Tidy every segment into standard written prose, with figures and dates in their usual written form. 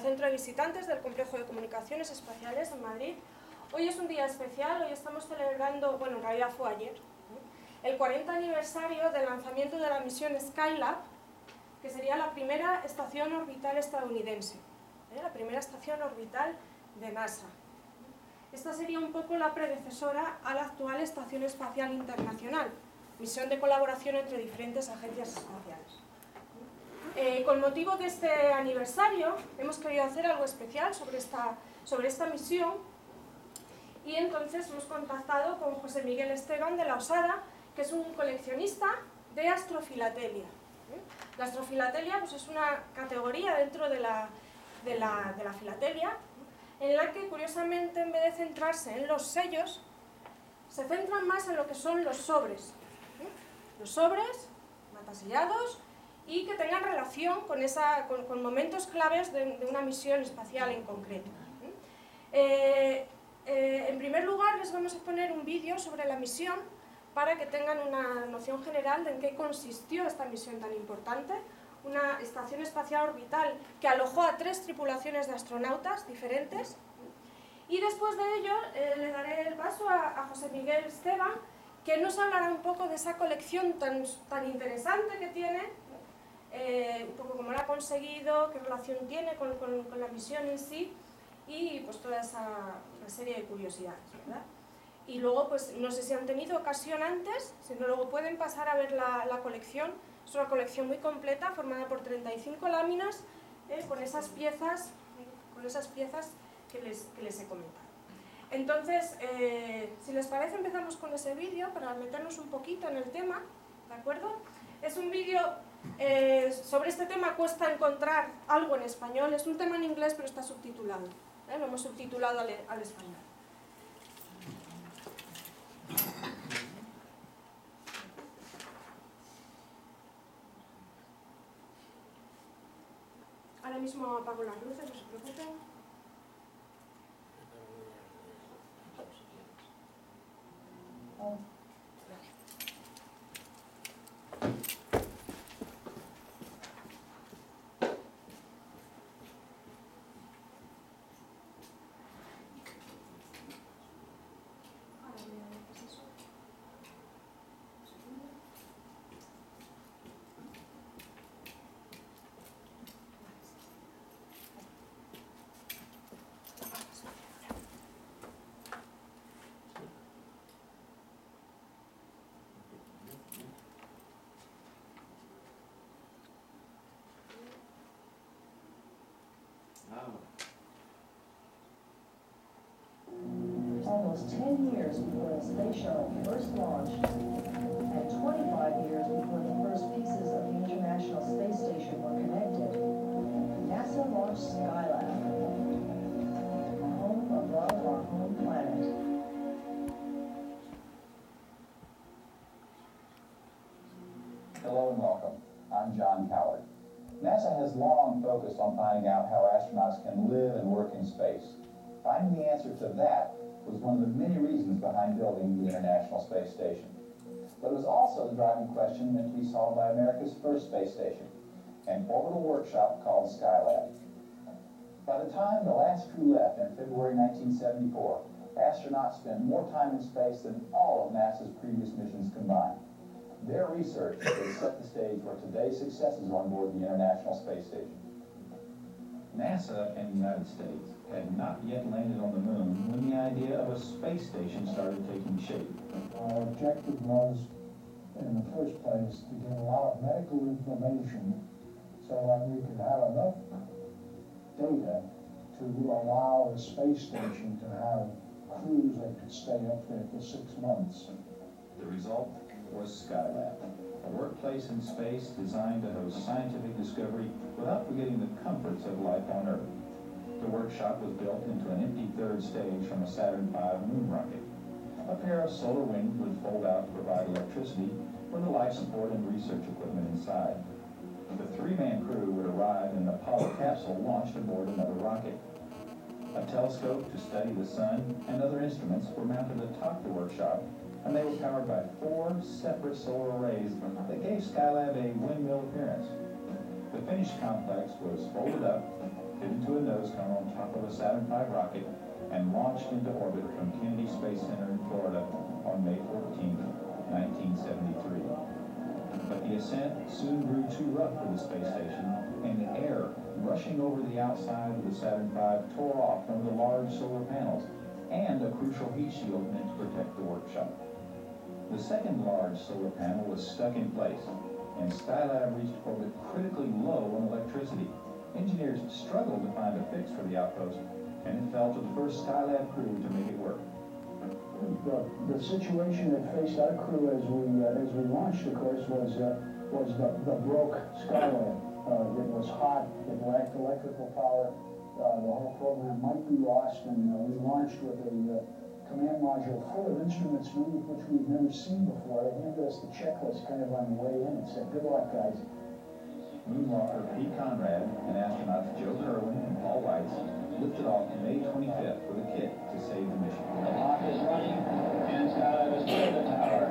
Centro de Visitantes del Complejo de Comunicaciones Espaciales en Madrid. Hoy es un día especial, hoy estamos celebrando, bueno, en realidad fue ayer, el 40 aniversario del lanzamiento de la misión Skylab, que sería la primera estación orbital estadounidense, la primera estación orbital de NASA. Esta sería un poco la predecesora a la actual Estación Espacial Internacional, misión de colaboración entre diferentes agencias espaciales. Con motivo de este aniversario hemos querido hacer algo especial sobre esta misión, y entonces hemos contactado con José Miguel Esteban de la Osada, que es un coleccionista de astrofilatelia. La astrofilatelia pues, es una categoría dentro de la filatelia, en la que curiosamente en vez de centrarse en los sellos, se centran más en lo que son los sobres. Los sobres, matasellados, y que tengan relación con momentos claves de una misión espacial en concreto. En primer lugar les vamos a poner un vídeo sobre la misión para que tengan una noción general de en qué consistió esta misión tan importante, una estación espacial orbital que alojó a 3 tripulaciones de astronautas diferentes. Y después de ello le daré el paso a José Miguel Esteban, que nos hablará un poco de esa colección tan interesante que tiene, un poco cómo la ha conseguido, qué relación tiene con la misión en sí, y pues toda esa serie de curiosidades, ¿verdad? Y luego, pues no sé si han tenido ocasión antes, si no, luego pueden pasar a ver la colección. Es una colección muy completa, formada por 35 láminas, con esas piezas que les he comentado. Entonces, si les parece, empezamos con ese vídeo para meternos un poquito en el tema, ¿de acuerdo? Es un vídeo sobre este tema, cuesta encontrar algo en español, es un tema en inglés pero está subtitulado, lo hemos subtitulado al español. Ahora mismo apago las luces, no se preocupen. Almost 10 years before the space shuttle first launched, and 25 years before the first pieces of the International Space Station were connected, NASA launched Skylab, home above our home planet. Hello and welcome. I'm John Coward. NASA has long focused on finding out how astronauts can live and work in space. Finding the answer to that was one of the many reasons behind building the International Space Station. But it was also the driving question meant to be solved by America's first space station, an orbital workshop called Skylab. By the time the last crew left in February 1974, astronauts spent more time in space than all of NASA's previous missions combined. Their research has set the stage for today's successes on board the International Space Station. NASA and the United States had not yet landed on the moon when the idea of a space station started taking shape. Our objective was, in the first place, to get a lot of medical information so that we could have enough data to allow the space station to have crews that could stay up there for 6 months. The result was Skylab, a workplace in space designed to host scientific discovery without forgetting the comforts of life on Earth. The workshop was built into an empty third stage from a Saturn V moon rocket. A pair of solar wings would fold out to provide electricity for the life support and research equipment inside. The 3-man crew would arrive in an Apollo capsule launched aboard another rocket. A telescope to study the sun and other instruments were mounted atop the workshop, and they were powered by 4 separate solar arrays that gave Skylab a windmill appearance. The finished complex was folded up, fit into a nose on top of a Saturn V rocket and launched into orbit from Kennedy Space Center in Florida on May 14, 1973. But the ascent soon grew too rough for the space station, and the air rushing over the outside of the Saturn V tore off from the large solar panels and a crucial heat shield meant to protect the workshop. The second large solar panel was stuck in place, and Skylab reached orbit critically low on electricity. Engineers struggled to find a fix for the outpost, and it fell to the first Skylab crew to make it work. The situation that faced our crew as we launched, of course, was the broke Skylab. It was hot, it lacked electrical power, the whole program might be lost, and we launched with a command module full of instruments, many of which we've never seen before. They handed us the checklist kind of on the way in and said, good luck, guys. Moonwalker Pete Conrad and astronauts Joe Kerwin and Paul Weitz lifted off May 25th with a kit to save the mission. The clock is running, and Skylab is near the tower.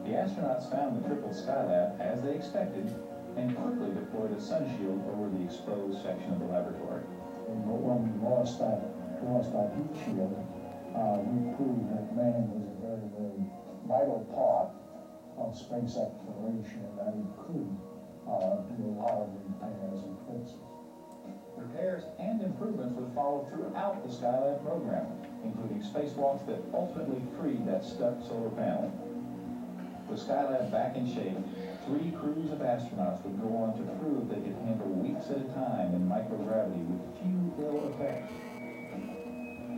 The astronauts found the triple Skylab as they expected and quickly deployed a sun shield over the exposed section of the laboratory. When we lost that heat shield, we proved that man was a very, very vital part of space exploration, and that he could do a lot of repairs and fixes. Repairs and improvements would follow throughout the Skylab program, including spacewalks that ultimately freed that stuck solar panel. With Skylab back in shape, 3 crews of astronauts would go on to prove they could handle weeks at a time in microgravity with few ill effects.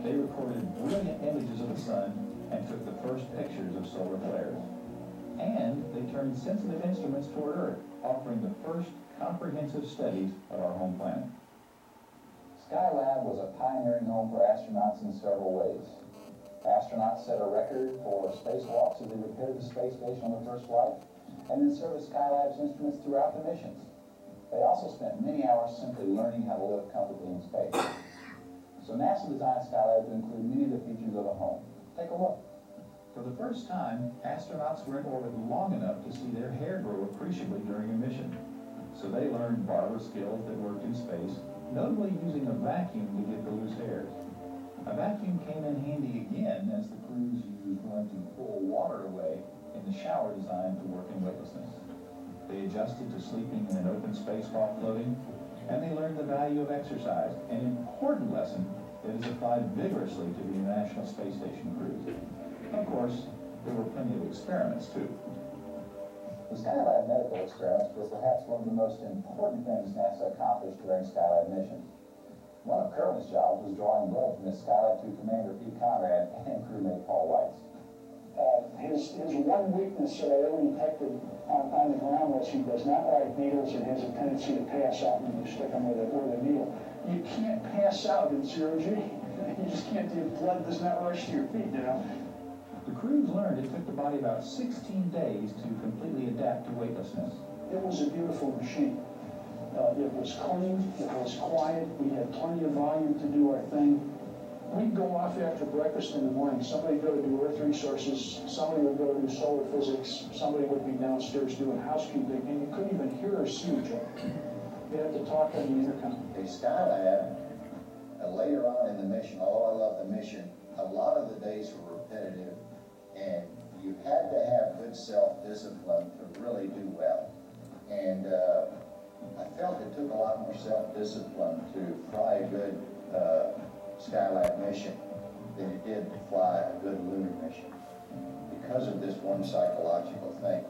They recorded brilliant images of the sun and took the first pictures of solar flares. And they turned sensitive instruments toward Earth, offering the first comprehensive studies of our home planet. Skylab was a pioneering home for astronauts in several ways. Astronauts set a record for spacewalks as they repaired the space station on the first flight, and then serviced Skylab's instruments throughout the missions. They also spent many hours simply learning how to live comfortably in space. So NASA designed Skylab to include many of the features of a home. Take a look. For the first time, astronauts were in orbit long enough to see their hair grow appreciably during a mission. So they learned barber skills that worked in space, notably using a vacuum to get the loose hairs. A vacuum came in handy again as the crews used one to pull water away in the shower designed to work in weightlessness. They adjusted to sleeping in an open space while floating, and they learned the value of exercise, an important lesson that is applied vigorously to the International Space Station crews. Of course, there were plenty of experiments, too. The Skylab medical experiments were perhaps one of the most important things NASA accomplished during Skylab missions. One of Kerwin's jobs was drawing blood from his Skylab 2 commander, Pete Conrad, and crewmate Paul Weitz. His one weakness that I ever detected on the ground was he does not like needles and has a tendency to pass out when you stick him with a needle. You can't pass out in zero-G. You just can't, the blood does not rush to your feet, you know. The crews learned it took the body about 16 days to completely adapt to weightlessness. It was a beautiful machine. It was clean, it was quiet, we had plenty of volume to do our thing. We'd go off after breakfast in the morning. Somebody would go to do Earth resources, somebody would go to do solar physics, somebody would be downstairs doing housekeeping, and you couldn't even hear or see each other. You had to talk on the intercom. The Skylab, later on in the mission, although I love the mission, a lot of the days were repetitive, and you had to have good self-discipline to really do well. And I felt it took a lot more self-discipline to fly a good Skylab mission than it did to fly a good lunar mission because of this one psychological thing.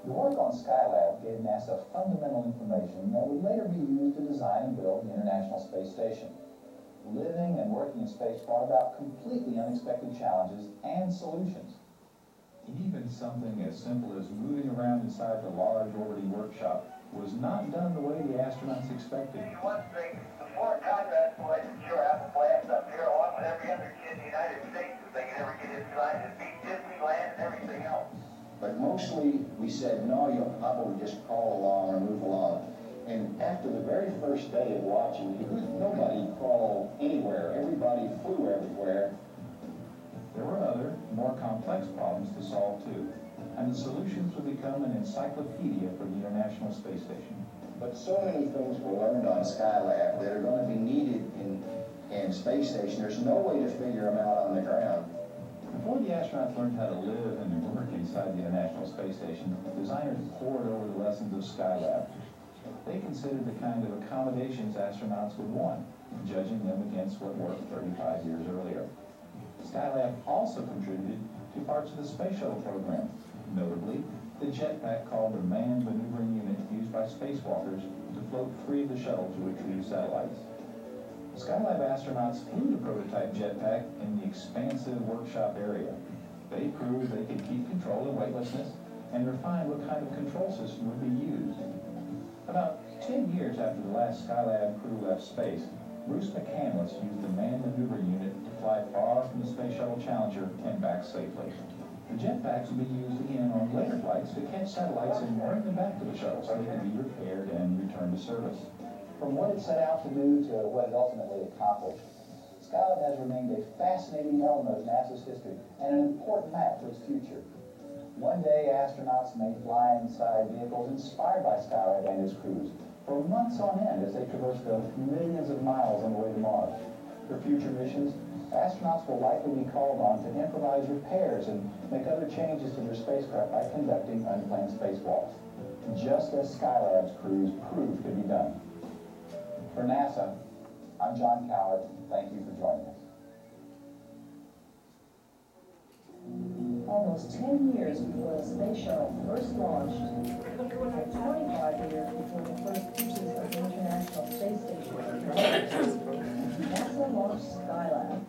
The work on Skylab gave NASA fundamental information that would later be used to design and build the International Space Station. Living and working in space brought about completely unexpected challenges and solutions. Even something as simple as moving around inside the large orbiting workshop was not done the way the astronauts expected. One thing, the four Conrad boys sure have plans up here along with every other kid in the United States if they can ever get inside and beat Disneyland and everything else. But mostly we said, no, you'll probably just crawl along or move along. And after the very first day of watching, nobody crawled anywhere. Everybody flew everywhere. There were other, more complex problems to solve too, and the solutions would become an encyclopedia for the International Space Station. But so many things were learned on Skylab that are going to be needed in space station. There's no way to figure them out on the ground. Before the astronauts learned how to live and work inside the International Space Station, designers pored over the lessons of Skylab. They considered the kind of accommodations astronauts would want, judging them against what worked 35 years earlier. Skylab also contributed to parts of the space shuttle program, notably the jetpack called the Manned Maneuvering Unit used by spacewalkers to float free of the shuttle to retrieve satellites. Skylab astronauts flew the prototype jetpack in the expansive workshop area. They proved they could keep control of weightlessness and refine what kind of control system would be used. About 10 years after the last Skylab crew left space, Bruce McCandless used the Manned Maneuvering Unit to fly far from the Space Shuttle Challenger and back safely. The jetpacks would be used again on later flights to catch satellites and bring them back to the shuttle so they could be repaired and returned to service. From what it set out to do to what it ultimately accomplished, Skylab has remained a fascinating element of NASA's history and an important map for its future. One day, astronauts may fly inside vehicles inspired by Skylab and its crews for months on end as they traverse the millions of miles on the way to Mars. For future missions, astronauts will likely be called on to improvise repairs and make other changes to their spacecraft by conducting unplanned spacewalks, just as Skylab's crews proved could be done. For NASA, I'm John Coward. Thank you for joining us. Almost 10 years before the space shuttle first launched, and 25 years before the first pieces of the International Space Station were connected, NASA launched Skylab.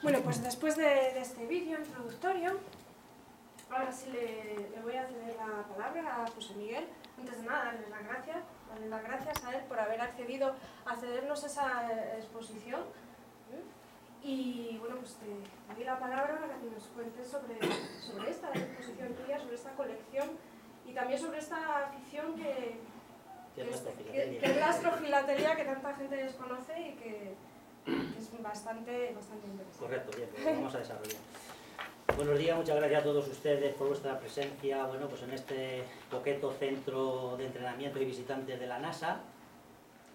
Bueno, pues después de este vídeo introductorio, ahora sí le voy a ceder la palabra a José Miguel. Antes de nada, darle las gracias a él por haber accedido a cedernos esa exposición. Y bueno, pues te doy la palabra para que nos cuentes sobre esta exposición tuya, sobre esta colección y también sobre esta afición que es la astrofilatelia, que tanta gente desconoce y que es bastante interesante. Correcto, bien, pues vamos a desarrollar. Buenos días, muchas gracias a todos ustedes por vuestra presencia, bueno, pues en este coqueto centro de entrenamiento y visitantes de la NASA,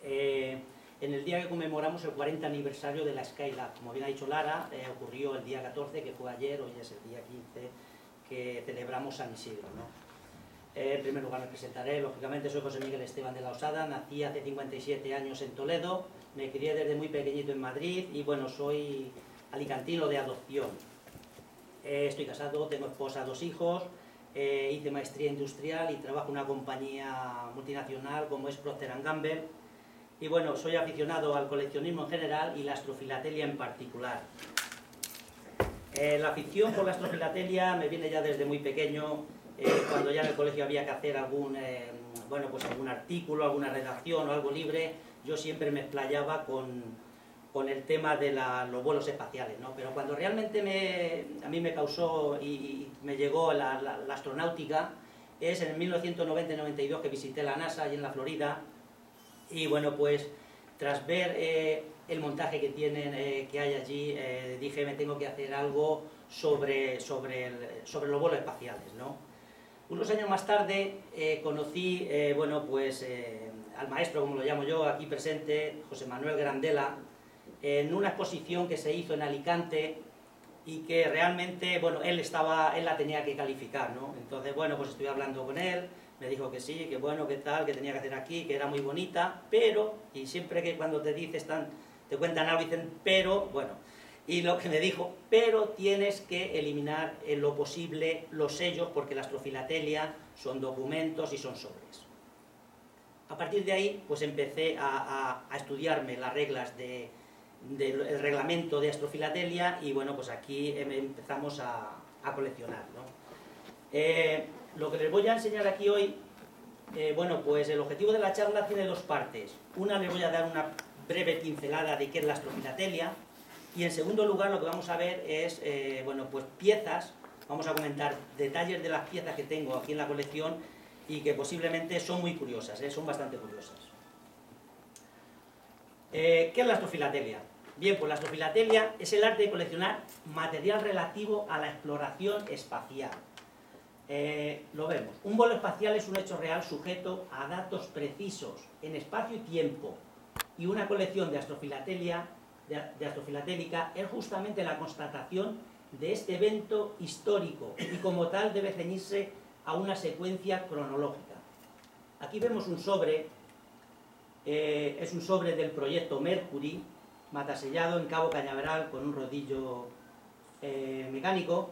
en el día que conmemoramos el 40 aniversario de la Skylab. Como bien ha dicho Lara, ocurrió el día 14, que fue ayer, hoy es el día 15, que celebramos San Isidro, ¿no? En primer lugar me presentaré, lógicamente soy José Miguel Esteban de la Osada, nací hace 57 años en Toledo, me crié desde muy pequeñito en Madrid y bueno, soy alicantino de adopción. Estoy casado, tengo esposa, 2 hijos, hice maestría industrial y trabajo en una compañía multinacional como es Procter & Gamble. Y bueno, soy aficionado al coleccionismo en general y la astrofilatelia en particular. La afición por la astrofilatelia me viene ya desde muy pequeño, cuando ya en el colegio había que hacer algún artículo, alguna redacción o algo libre, yo siempre me explayaba con el tema de los vuelos espaciales, ¿no? Pero cuando realmente a mí me causó y me llegó la astronáutica, es en 1990-92 que visité la NASA allí en la Florida, y bueno, pues tras ver el montaje que tienen, que hay allí, dije me tengo que hacer algo sobre los vuelos espaciales, ¿no? Unos años más tarde conocí al maestro, como lo llamo yo, aquí presente, José Manuel Grandela, en una exposición que se hizo en Alicante y que realmente, bueno, él la tenía que calificar, ¿no? Entonces, bueno, pues estuve hablando con él, me dijo que sí, que bueno, que tal, que tenía que hacer aquí, que era muy bonita, pero, y siempre que cuando te cuentan algo dicen, pero, bueno, y lo que me dijo, pero tienes que eliminar en lo posible los sellos porque la astrofilatelia son documentos y son sobres. A partir de ahí, pues empecé a estudiarme las reglas del reglamento de astrofilatelia y bueno, pues aquí empezamos a coleccionar, ¿no? Lo que les voy a enseñar aquí hoy, bueno, pues el objetivo de la charla tiene 2 partes. Una, les voy a dar una breve pincelada de qué es la astrofilatelia, y en segundo lugar lo que vamos a ver es, bueno, pues piezas vamos a comentar detalles de las piezas que tengo aquí en la colección y que posiblemente son muy curiosas, son bastante curiosas. ¿Qué es la astrofilatelia? Bien, pues la astrofilatelia es el arte de coleccionar material relativo a la exploración espacial. Lo vemos. Un vuelo espacial es un hecho real sujeto a datos precisos en espacio y tiempo, y una colección de astrofilatélica es justamente la constatación de este evento histórico y como tal debe ceñirse a una secuencia cronológica. Aquí vemos un sobre, es un sobre del proyecto Mercury, matasellado en Cabo Cañaveral con un rodillo mecánico,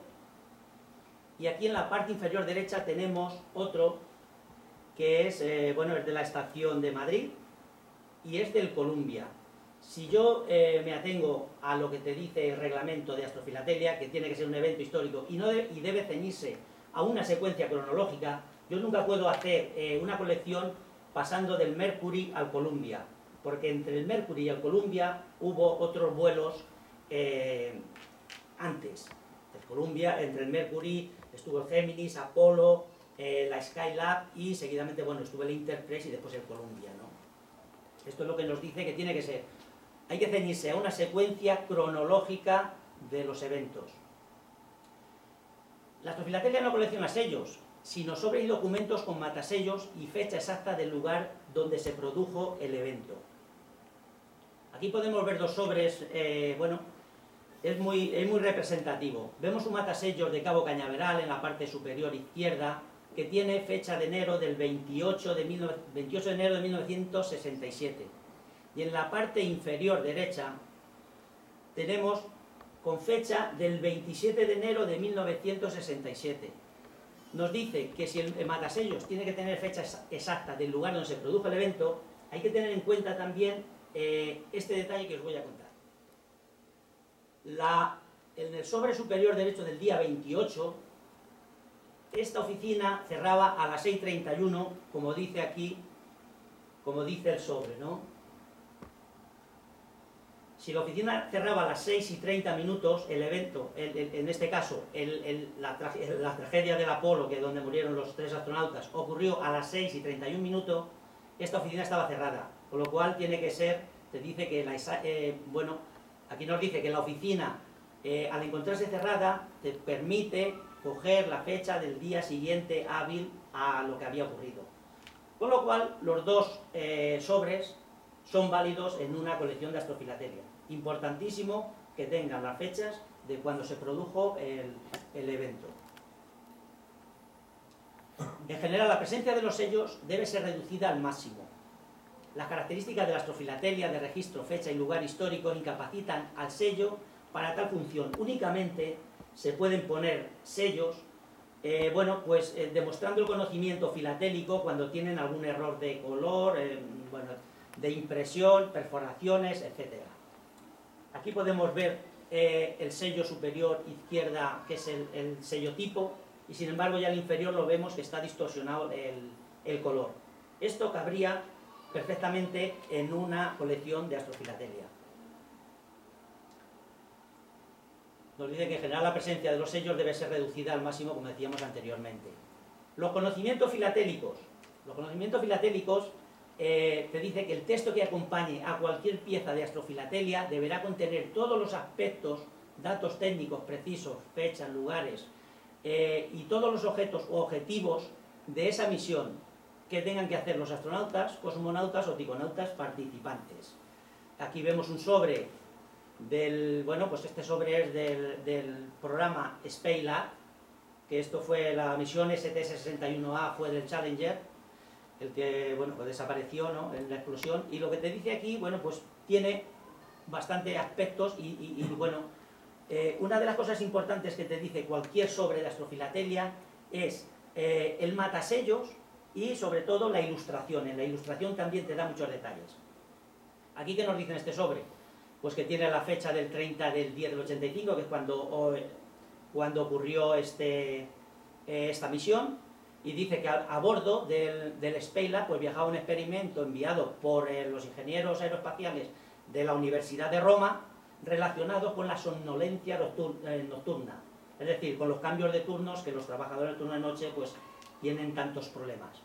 y aquí en la parte inferior derecha tenemos otro que es, bueno, es de la estación de Madrid y es del Columbia. Si yo me atengo a lo que te dice el reglamento de astrofilatelia, que tiene que ser un evento histórico y debe ceñirse a una secuencia cronológica, yo nunca puedo hacer una colección pasando del Mercury al Columbia, porque entre el Mercury y el Columbia hubo otros vuelos antes. El Columbia, entre el Mercury estuvo el Géminis, Apolo, la Skylab y seguidamente, bueno, estuvo el Enterprise y después el Columbia, ¿no? Esto es lo que nos dice que tiene que ser. Hay que ceñirse a una secuencia cronológica de los eventos. La astrofilatelia no colecciona sellos, sino sobres y documentos con matasellos y fecha exacta del lugar donde se produjo el evento. Aquí podemos ver dos sobres, bueno, es muy representativo. Vemos un matasellos de Cabo Cañaveral en la parte superior izquierda, que tiene fecha de enero del 28 de enero de 1967. Y en la parte inferior derecha tenemos con fecha del 27 de enero de 1967. Nos dice que si el matasellos tiene que tener fecha exacta del lugar donde se produjo el evento, hay que tener en cuenta también este detalle que os voy a contar. En el sobre superior derecho del día 28, esta oficina cerraba a las 6:31, como dice aquí, como dice el sobre, ¿no? Si la oficina cerraba a las 6:30, el evento, en este caso, la tragedia del Apolo, que es donde murieron los 3 astronautas, ocurrió a las 6:31, esta oficina estaba cerrada, con lo cual tiene que ser, te dice que, bueno, aquí nos dice que la oficina, al encontrarse cerrada, te permite coger la fecha del día siguiente hábil a lo que había ocurrido. Con lo cual, los dos sobres son válidos en una colección de astrofilatelia. Importantísimo que tengan las fechas de cuando se produjo el evento. En general, la presencia de los sellos debe ser reducida al máximo. Las características de la astrofilatelia de registro, fecha y lugar histórico incapacitan al sello para tal función. Únicamente se pueden poner sellos, bueno, pues demostrando el conocimiento filatélico cuando tienen algún error de color, bueno, de impresión, perforaciones, etc. Aquí podemos ver el sello superior izquierda, que es el sello tipo, y sin embargo ya al inferior lo vemos que está distorsionado el color. Esto cabría perfectamente en una colección de astrofilatelia. Nos dice que en general la presencia de los sellos debe ser reducida al máximo, como decíamos anteriormente. Los conocimientos filatélicos. Los conocimientos filatélicos te dice que el texto que acompañe a cualquier pieza de astrofilatelia deberá contener todos los aspectos, datos técnicos precisos, fechas, lugares y todos los objetos o objetivos de esa misión que tengan que hacer los astronautas, cosmonautas o ticonautas participantes. Aquí vemos un sobre bueno, pues este sobre es del programa Skylab, que esto fue la misión STS-61A, fue del Challenger, el que, bueno, pues desapareció, ¿no?, en la explosión, y lo que te dice aquí, bueno, pues tiene bastantes aspectos y bueno, una de las cosas importantes que te dice cualquier sobre de astrofilatelia es el matasellos y sobre todo la ilustración. En la ilustración también te da muchos detalles. Aquí, ¿qué nos dice en este sobre? Pues que tiene la fecha del 30 del 10 del 85, que es cuando ocurrió esta misión, y dice que a bordo del Skylab pues viajaba un experimento enviado por los ingenieros aeroespaciales de la Universidad de Roma relacionado con la somnolencia nocturna. Es decir, con los cambios de turnos, que los trabajadores de turno de noche pues tienen tantos problemas.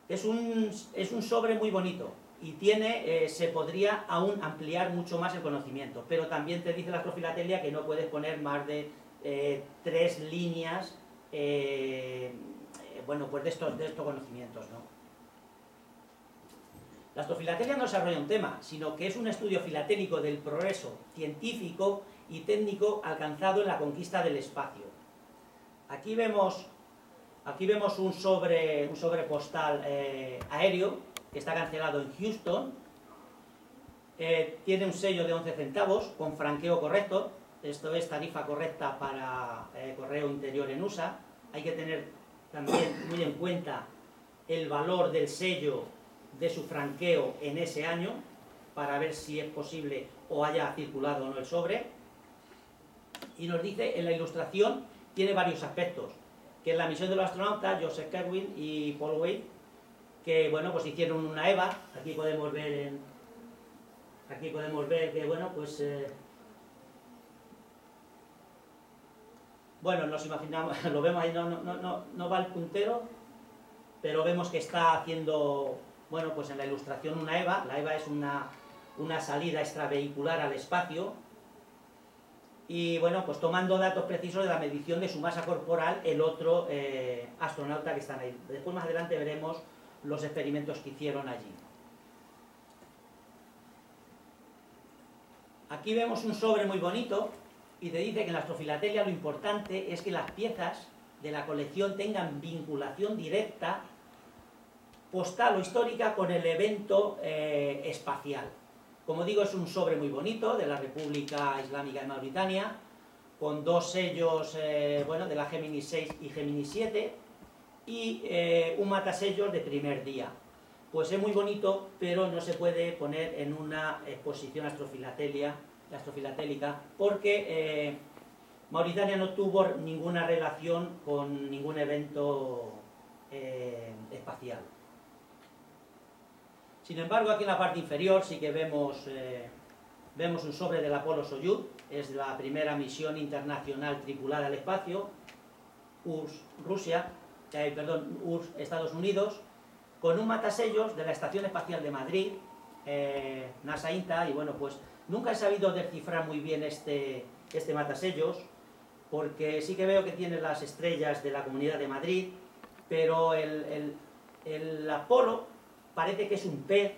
Es un sobre muy bonito y tiene, se podría aún ampliar mucho más el conocimiento, pero también te dice la astrofilatelia que no puedes poner más de 3 líneas bueno, pues de estos conocimientos, ¿no? La astrofilatelia no desarrolla un tema, sino que es un estudio filatélico del progreso científico y técnico alcanzado en la conquista del espacio. Aquí vemos un sobre postal aéreo que está cancelado en Houston. Tiene un sello de 11 centavos con franqueo correcto. Esto es tarifa correcta para correo interior en USA. Hay que tener también muy en cuenta el valor del sello de su franqueo en ese año para ver si es posible o haya circulado o no el sobre. Y nos dice, en la ilustración tiene varios aspectos, que es la misión de los astronautas Joseph Kerwin y Paul Wade, que bueno, pues hicieron una EVA. Aquí podemos ver que bueno, pues bueno, nos imaginamos, lo vemos ahí, no va el puntero, pero vemos que está haciendo, bueno, pues en la ilustración una EVA. La EVA es una salida extravehicular al espacio, y bueno, pues tomando datos precisos de la medición de su masa corporal el otro astronauta que están ahí. Después más adelante veremos los experimentos que hicieron allí. Aquí vemos un sobre muy bonito y te dice que en la astrofilatelia lo importante es que las piezas de la colección tengan vinculación directa, postal o histórica, con el evento espacial. Como digo, es un sobre muy bonito de la República Islámica de Mauritania, con 2 sellos bueno, de la Gemini 6 y Gemini 7, y un matasellos de primer día. Pues es muy bonito, pero no se puede poner en una exposición astrofilatélica, porque Mauritania no tuvo ninguna relación con ningún evento espacial. Sin embargo, aquí en la parte inferior sí que vemos un sobre del Apolo-Soyuz. Es la primera misión internacional tripulada al espacio, URSS Estados Unidos, con un matasellos de la Estación Espacial de Madrid, NASA INTA, y bueno, pues nunca he sabido descifrar muy bien este matasellos, porque sí que veo que tiene las estrellas de la Comunidad de Madrid, pero el Apolo parece que es un pez.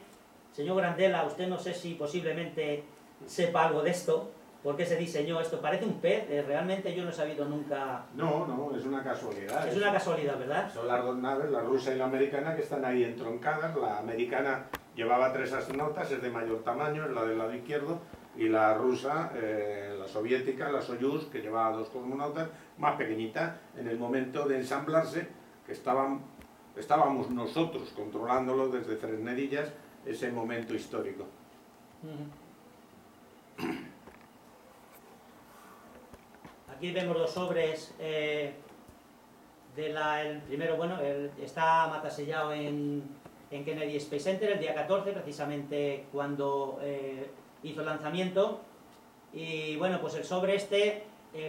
Señor Grandela, usted no sé si posiblemente sepa algo de esto, por qué se diseñó esto. Parece un pez, realmente yo no he sabido nunca. No, es una casualidad. Es una casualidad, ¿verdad? Son las 2 naves, la rusa y la americana, que están ahí entroncadas. La americana llevaba 3 astronautas, es de mayor tamaño, es la del lado izquierdo, y la rusa, la soviética, la Soyuz, que llevaba 2 cosmonautas, más pequeñita. En el momento de ensamblarse, que estábamos nosotros controlándolo desde Fresnedillas, ese momento histórico. Aquí vemos 2 sobres. El primero, bueno, está matasellado en Kennedy Space Center el día 14, precisamente cuando hizo el lanzamiento. Y bueno, pues el sobre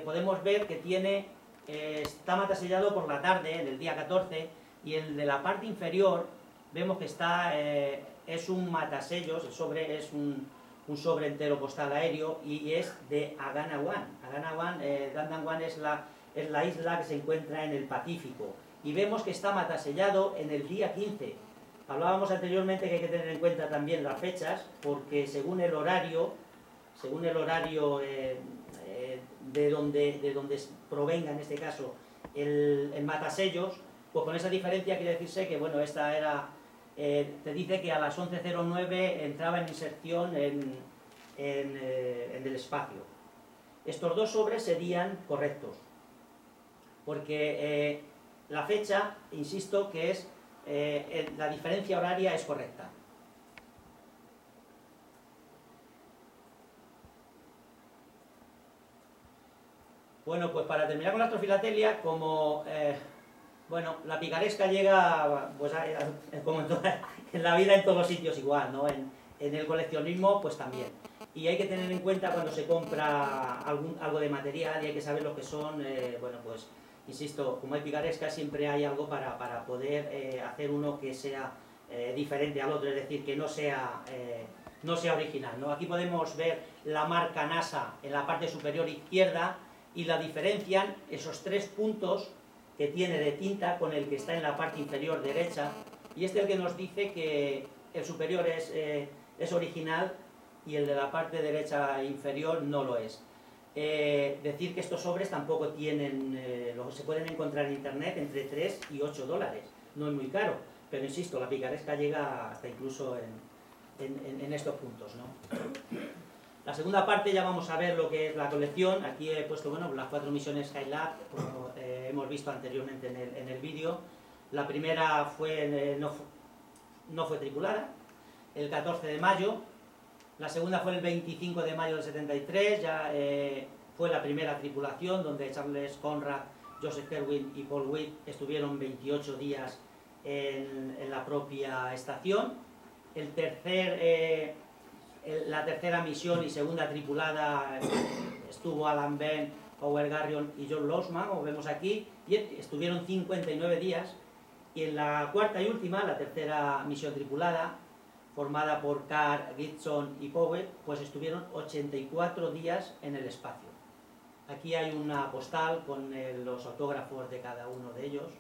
podemos ver que está matasellado por la tarde, en el día 14, y el de la parte inferior vemos que es un matasellos. El sobre es un sobre entero postal aéreo y es de Aganawan. Aganawan es la isla que se encuentra en el Pacífico, y vemos que está matasellado en el día 15. Hablábamos anteriormente que hay que tener en cuenta también las fechas, porque según el horario de donde provenga en este caso el matasellos, pues con esa diferencia quiere decirse que bueno, esta era, te dice que a las 11:09 entraba en inserción en el espacio. Estos 2 sobres serían correctos, porque la fecha, insisto, que es la diferencia horaria es correcta. Bueno, pues para terminar con la astrofilatelia, como bueno, la picaresca llega pues como en la vida, en todos los sitios igual, ¿no? En el coleccionismo pues también. y hay que tener en cuenta cuando se compra algo de material y hay que saber lo que son, bueno, pues, insisto, como hay picaresca siempre hay algo para poder hacer uno que sea diferente al otro, es decir, que no sea original, ¿no? Aquí podemos ver la marca NASA en la parte superior izquierda y la diferencian esos 3 puntos que tiene de tinta con el que está en la parte inferior derecha, y este es el que nos dice que el superior es original y el de la parte derecha inferior no lo es. Decir que estos sobres tampoco tienen, se pueden encontrar en internet entre 3 y 8 dólares, no es muy caro, pero insisto, la picaresca llega hasta incluso en estos puntos, ¿no? La segunda parte ya vamos a ver lo que es la colección. Aquí he puesto, bueno, las 4 misiones Skylab, como hemos visto anteriormente en el vídeo. La primera no fue tripulada, el 14 de mayo. La segunda fue el 25 de mayo del 73, ya fue la primera tripulación, donde Charles Conrad, Joseph Kerwin y Paul Witt estuvieron 28 días en la propia estación. La tercera misión y segunda tripulada estuvo Alan Venn, Howard Garrion y John Losman, como vemos aquí, y estuvieron 59 días. Y en la cuarta y última, la tercera misión tripulada, formada por Carr, Gibson y Powell, pues estuvieron 84 días en el espacio. Aquí hay una postal con los autógrafos de cada uno de ellos.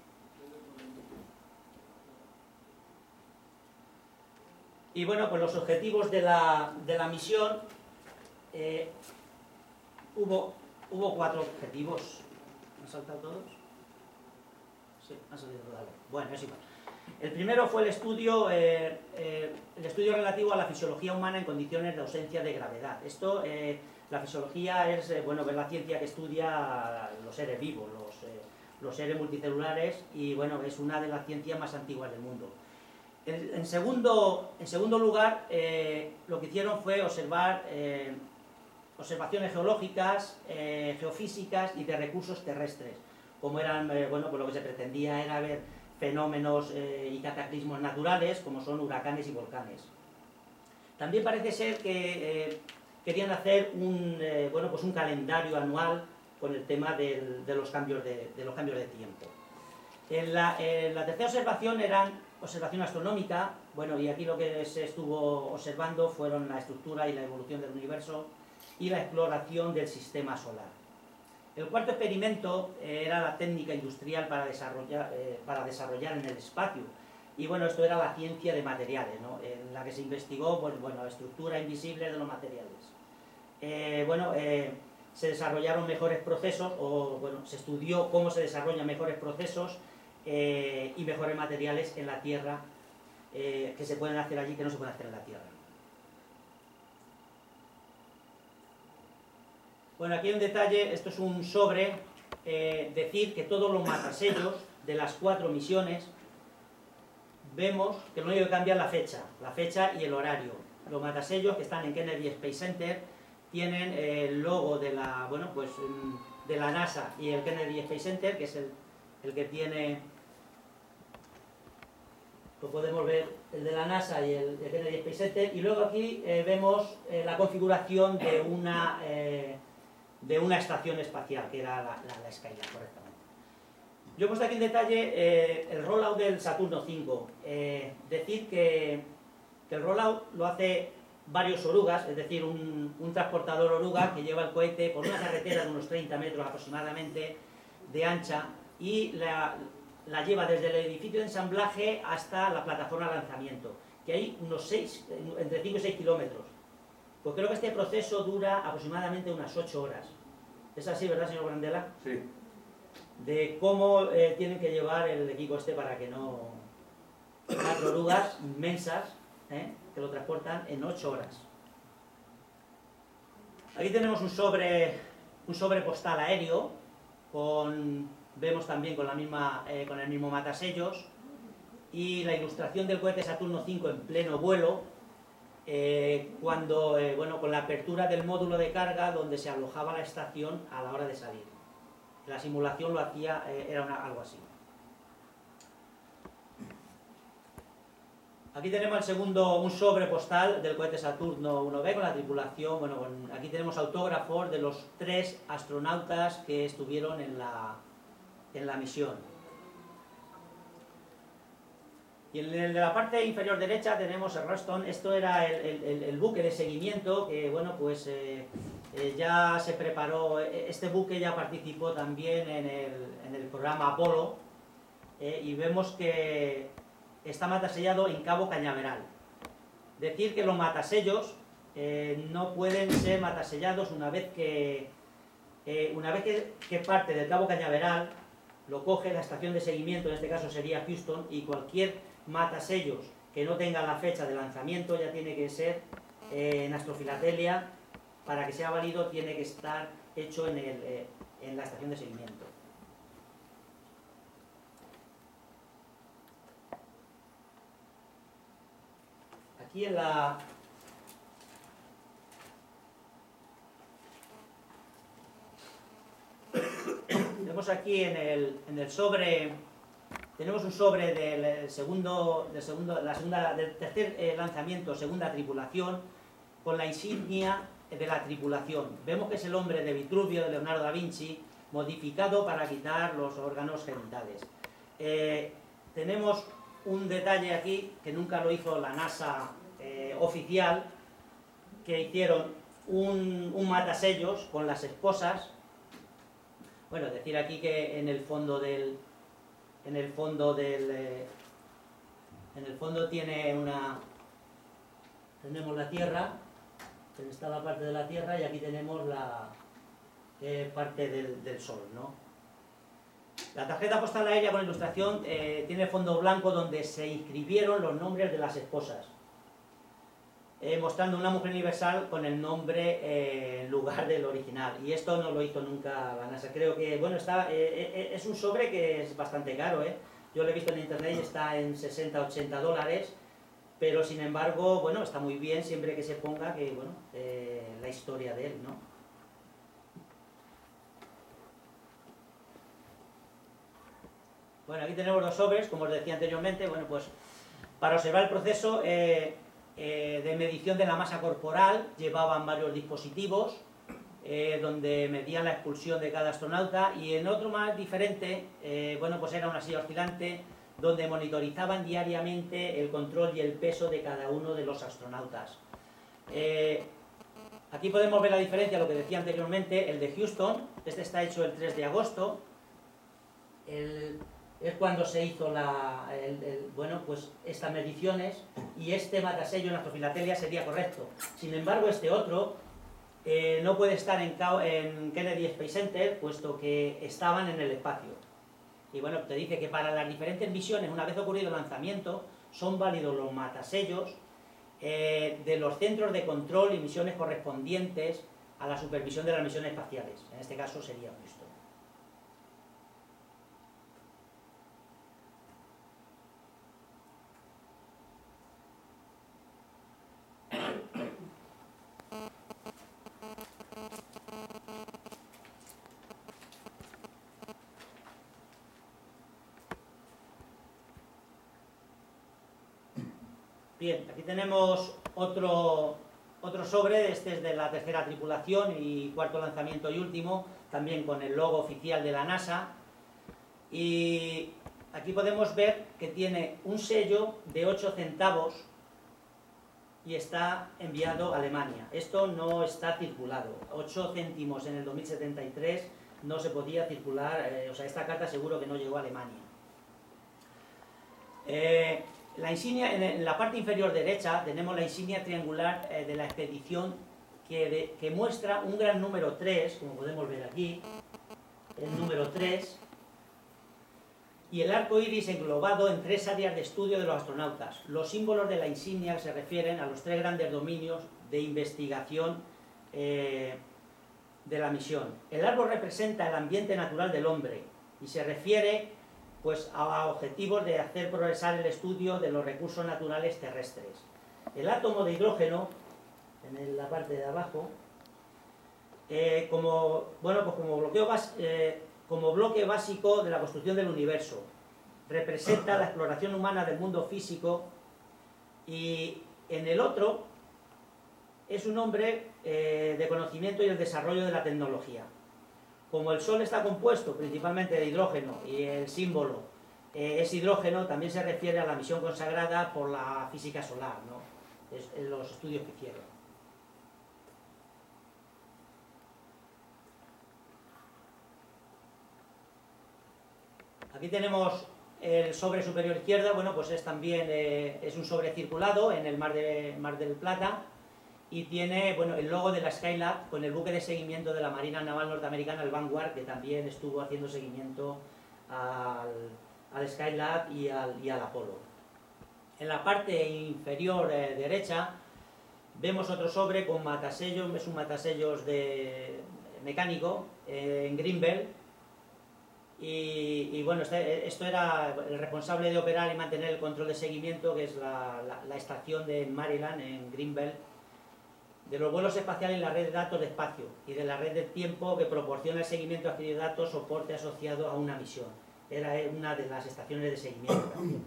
Y bueno, pues los objetivos de la misión, hubo 4 objetivos. ¿Me han saltado todos? Sí, han salido todos. Bueno, es igual. El primero fue el estudio relativo a la fisiología humana en condiciones de ausencia de gravedad. Esto, la fisiología es, bueno, ver la ciencia que estudia los seres vivos, los seres multicelulares, y bueno, es una de las ciencias más antiguas del mundo. En segundo lugar, lo que hicieron fue observar observaciones geológicas, geofísicas y de recursos terrestres. Como eran, bueno, pues lo que se pretendía era ver fenómenos y cataclismos naturales, como son huracanes y volcanes. También parece ser que querían hacer bueno, pues un calendario anual con el tema de los cambios de tiempo. En la tercera observación eran observación astronómica, bueno, y aquí lo que se estuvo observando fueron la estructura y la evolución del universo y la exploración del sistema solar. El cuarto experimento era la técnica industrial para desarrollar en el espacio, y bueno, esto era la ciencia de materiales, ¿no? En la que se investigó, pues, bueno, la estructura invisible de los materiales. Se desarrollaron mejores procesos, o bueno, se estudió cómo se desarrollan mejores procesos y mejores materiales en la Tierra, que se pueden hacer allí que no se pueden hacer en la Tierra. Bueno, aquí en detalle, esto es un sobre, decir que todos los matasellos de las 4 misiones, vemos que lo único que cambia es la fecha y el horario. Los matasellos que están en Kennedy Space Center tienen el logo de la, bueno, pues, de la NASA y el Kennedy Space Center, que es el que tiene, pues podemos ver el de la NASA y el Kennedy Space Center, y luego aquí vemos la configuración de una estación espacial, que era la Skylab, correctamente. Yo he puesto aquí en detalle el rollout del Saturno V. Decir que el rollout lo hace varios orugas, es decir, un transportador oruga que lleva el cohete por una carretera de unos 30 metros aproximadamente de ancha, y la lleva desde el edificio de ensamblaje hasta la plataforma de lanzamiento, que hay unos entre 5 y 6 kilómetros. Pues creo que este proceso dura aproximadamente unas 8 horas. ¿Es así, verdad, señor Brandela? Sí. De cómo tienen que llevar el equipo este para que no... 4 orugas inmensas, que lo transportan en 8 horas. Aquí tenemos un sobre postal aéreo, vemos también con el mismo matasellos, y la ilustración del cohete Saturno V en pleno vuelo, bueno, con la apertura del módulo de carga donde se alojaba la estación a la hora de salir. La simulación lo hacía, era algo así. Aquí tenemos el segundo, un sobre postal del cohete Saturno 1B con la tripulación. Bueno, aquí tenemos autógrafos de los 3 astronautas que estuvieron en la misión. Y en la parte inferior derecha tenemos el Roston. Esto era el buque de seguimiento que, bueno, pues ya se preparó. Este buque ya participó también en el programa Apolo, y vemos que está matasellado en Cabo Cañaveral. Decir que los matasellos no pueden ser matasellados una vez que parte del Cabo Cañaveral, lo coge la estación de seguimiento, en este caso sería Houston, y cualquier matasellos que no tenga la fecha de lanzamiento ya tiene que ser en astrofilatelia. Para que sea válido tiene que estar hecho en la estación de seguimiento. Aquí tenemos aquí en el sobre, tenemos un sobre del tercer lanzamiento, segunda tripulación, con la insignia de la tripulación. Vemos que es el hombre de Vitruvio, de Leonardo da Vinci, modificado para quitar los órganos genitales. Tenemos un detalle aquí que nunca lo hizo la NASA oficial, que hicieron un matasellos con las esposas. Bueno, decir aquí que en el fondo tiene tenemos la Tierra, está la parte de la Tierra, y aquí tenemos la parte del Sol, ¿no? La tarjeta postal aérea con ilustración tiene fondo blanco donde se inscribieron los nombres de las esposas, mostrando una mujer universal con el nombre en lugar del original. Y esto no lo hizo nunca la NASA. Creo que, bueno, es un sobre que es bastante caro, ¿eh? Yo lo he visto en internet y está en 60-80 dólares, pero sin embargo, bueno, está muy bien siempre que se ponga que, bueno, la historia de él, ¿no? Bueno, aquí tenemos 2 sobres, como os decía anteriormente. Bueno, pues para observar el proceso de medición de la masa corporal llevaban varios dispositivos donde medían la expulsión de cada astronauta, y en otro más diferente, bueno, pues era una silla oscilante donde monitorizaban diariamente el control y el peso de cada uno de los astronautas. Aquí podemos ver la diferencia, lo que decía anteriormente, el de Houston. Este está hecho el 3 de agosto. Es cuando se hizo bueno, pues estas mediciones, y este matasello en astrofilatelia sería correcto. Sin embargo, este otro no puede estar en Kennedy Space Center, puesto que estaban en el espacio. Y bueno, te dice que para las diferentes misiones, una vez ocurrido el lanzamiento, son válidos los matasellos de los centros de control y misiones correspondientes a la supervisión de las misiones espaciales. En este caso sería Houston. Bien, aquí tenemos otro sobre. Este es de la tercera tripulación y cuarto lanzamiento y último, también con el logo oficial de la NASA. Y aquí podemos ver que tiene un sello de 8 centavos y está enviado a Alemania. Esto no está circulado. 8 céntimos en el 2073 no se podía circular, o sea, esta carta seguro que no llegó a Alemania. La insignia, en la parte inferior derecha tenemos la insignia triangular de la expedición que muestra un gran número 3, como podemos ver aquí, el número 3, y el arco iris englobado en 3 áreas de estudio de los astronautas. Los símbolos de la insignia se refieren a los 3 grandes dominios de investigación de la misión. El árbol representa el ambiente natural del hombre y se refiere pues a objetivos de hacer progresar el estudio de los recursos naturales terrestres. El átomo de hidrógeno, en la parte de abajo, como bloque básico de la construcción del universo, representa la exploración humana del mundo físico Y en el otro es un hombre de conocimiento y el desarrollo de la tecnología. Como el Sol está compuesto principalmente de hidrógeno y el símbolo es hidrógeno, también se refiere a la misión consagrada por la física solar, ¿no? Es los estudios que hicieron. Aquí tenemos el sobre superior izquierda, bueno, pues es también es un sobre circulado en el Mar del Plata y tiene, bueno, el logo de la Skylab con el buque de seguimiento de la Marina Naval Norteamericana, el Vanguard, que también estuvo haciendo seguimiento al Skylab y al Apolo. En la parte inferior derecha vemos otro sobre con matasellos, es un matasellos mecánico en Greenbelt. Y bueno, esto era el responsable de operar y mantener el control de seguimiento, que es la estación de Maryland, en Greenbelt, de los vuelos espaciales en la red de datos de espacio y de la red de tiempo que proporciona el seguimiento de adquirir datos soporte asociado a una misión. Era una de las estaciones de seguimiento también.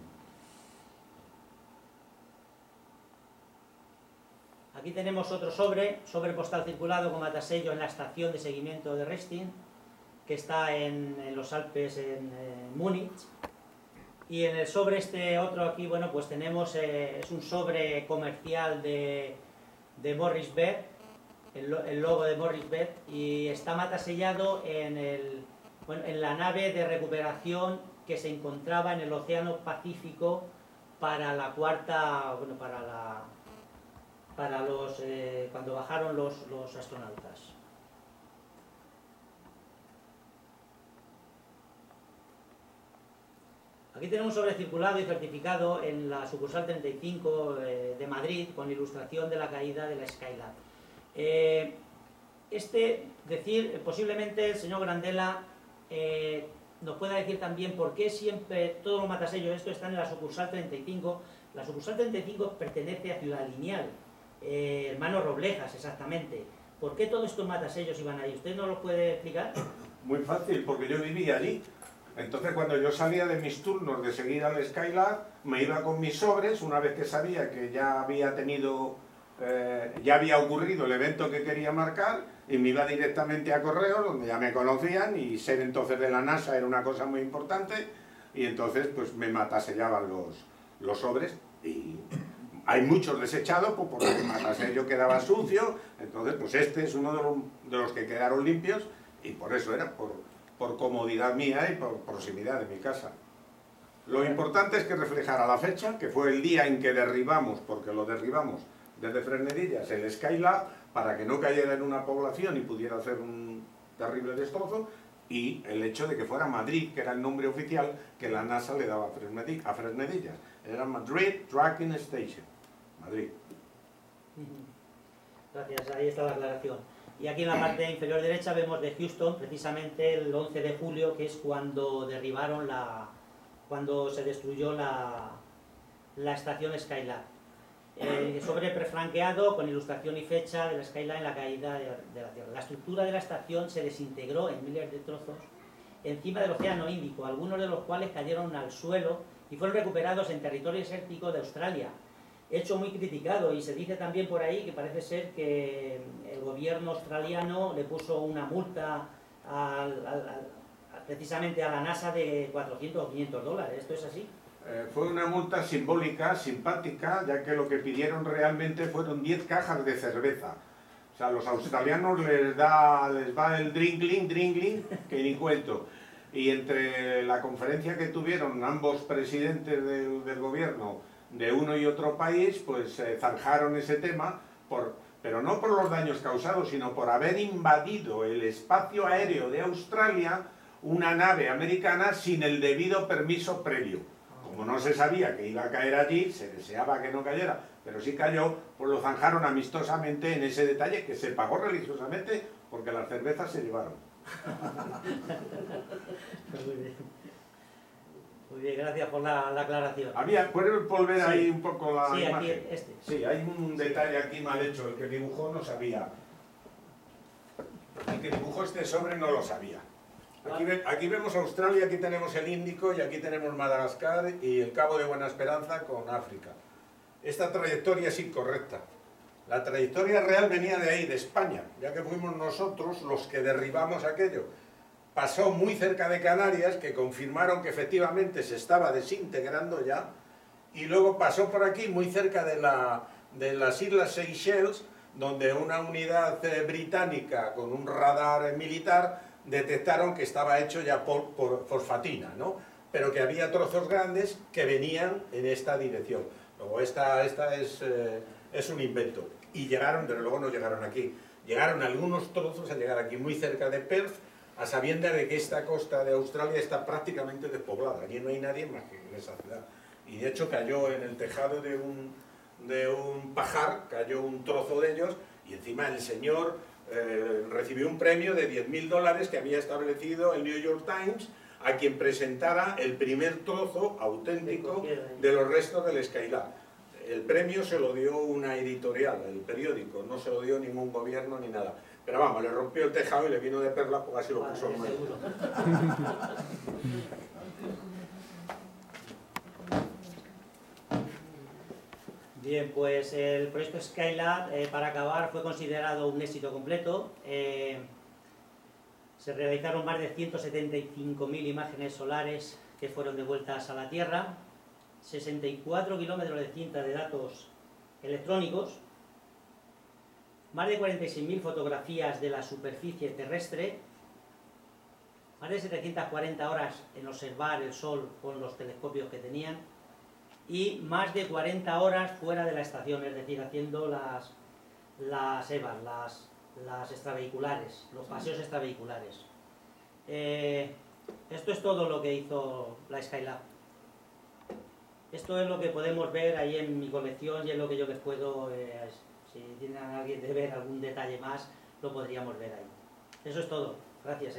Aquí tenemos otro sobre postal circulado con matasello en la estación de seguimiento de Resting, que está en los Alpes, en Múnich. Y en el sobre este otro aquí, bueno, pues tenemos, es un sobre comercial de Morris Bed, el logo de Morris Bed, y está matasellado en la nave de recuperación que se encontraba en el Océano Pacífico para la cuarta, bueno, cuando bajaron los astronautas. Aquí tenemos un sobre circulado y certificado en la sucursal 35 de Madrid con ilustración de la caída de la Skylab. Posiblemente el señor Grandela nos pueda decir también por qué siempre todos los matasellos estos están en la sucursal 35. La sucursal 35 pertenece a Ciudad Lineal, Hermanos Roblejas, exactamente. ¿Por qué todos estos matasellos iban ahí? ¿Usted nos lo puede explicar? Muy fácil, porque yo vivía allí. Entonces, cuando yo salía de mis turnos de seguir al Skylab, me iba con mis sobres, una vez que sabía que ya había ocurrido el evento que quería marcar, y me iba directamente a correos, donde ya me conocían, y ser entonces de la NASA era una cosa muy importante, y entonces pues me matasellaban los sobres, y hay muchos desechados, pues porque el matasello quedaba sucio, entonces pues este es uno de los que quedaron limpios, y por eso era, por comodidad mía y por proximidad de mi casa. Lo importante es que reflejara la fecha, que fue el día en que derribamos, porque lo derribamos desde Fresnedillas, el Skylab, para que no cayera en una población y pudiera hacer un terrible destrozo, y el hecho de que fuera Madrid, que era el nombre oficial que la NASA le daba a Fresnedillas. Era Madrid Tracking Station, Madrid. Gracias, ahí está la aclaración. Y aquí en la parte inferior derecha vemos de Houston, precisamente el 11 de julio, que es cuando derribaron cuando se destruyó la estación Skylab. Sobre prefranqueado con ilustración y fecha de la Skylab en la caída de la Tierra. La estructura de la estación se desintegró en miles de trozos encima del Océano Índico, algunos de los cuales cayeron al suelo y fueron recuperados en territorio desértico de Australia. Hecho muy criticado, y se dice también por ahí que parece ser que el gobierno australiano le puso una multa precisamente a la NASA de 400 o 500 dólares. ¿Esto es así? Fue una multa simbólica, simpática, ya que lo que pidieron realmente fueron 10 cajas de cerveza. O sea, a los australianos les va el drinkling, que ni cuento. Y entre la conferencia que tuvieron ambos presidentes del gobierno de uno y otro país, pues zanjaron ese tema, pero no por los daños causados, sino por haber invadido el espacio aéreo de Australia una nave americana sin el debido permiso previo. Como no se sabía que iba a caer allí, se deseaba que no cayera, pero sí cayó, pues lo zanjaron amistosamente en ese detalle, que se pagó religiosamente porque las cervezas se llevaron. Muy bien, gracias por la aclaración. ¿Puedes volver ahí un poco la imagen? Aquí Sí, hay un detalle aquí mal hecho, el que dibujó no sabía. El que dibujó este sobre no lo sabía. Aquí vemos Australia, aquí tenemos el Índico y aquí tenemos Madagascar y el Cabo de Buena Esperanza con África. esta trayectoria es incorrecta. La trayectoria real venía de ahí, de España, ya que fuimos nosotros los que derribamos aquello. Pasó muy cerca de Canarias, que confirmaron que efectivamente se estaba desintegrando ya, y luego pasó por aquí, muy cerca de las Islas Seychelles, donde una unidad británica con un radar militar detectaron que estaba hecho ya por fosfatina, ¿no? Pero que había trozos grandes que venían en esta dirección. Luego esta es un invento. Y llegaron, desde luego no llegaron aquí. Llegaron algunos trozos a llegar aquí, muy cerca de Perth, a sabiendas de que esta costa de Australia está prácticamente despoblada. Allí no hay nadie más que en esa ciudad. Y de hecho cayó en el tejado de un pajar, cayó un trozo de ellos, y encima el señor recibió un premio de $10.000 que había establecido el New York Times a quien presentara el primer trozo auténtico de los restos del Skylab. El premio se lo dio una editorial, el periódico, no se lo dio ningún gobierno ni nada. Pero vamos, le rompió el tejado y le vino de perlas porque así lo puso nuevo. Bien, pues el proyecto Skylab, para acabar, fue considerado un éxito completo. Se realizaron más de 175.000 imágenes solares que fueron devueltas a la Tierra, 64 kilómetros de cinta de datos electrónicos, más de 46.000 fotografías de la superficie terrestre, más de 740 horas en observar el Sol con los telescopios que tenían, y más de 40 horas fuera de la estación, es decir, haciendo las EVAs, las extravehiculares, los paseos extravehiculares. Esto es todo lo que hizo la Skylab. Esto es lo que podemos ver ahí en mi colección y es lo que yo les puedo, si tienen a alguien de ver algún detalle más, lo podríamos ver ahí. Eso es todo. Gracias.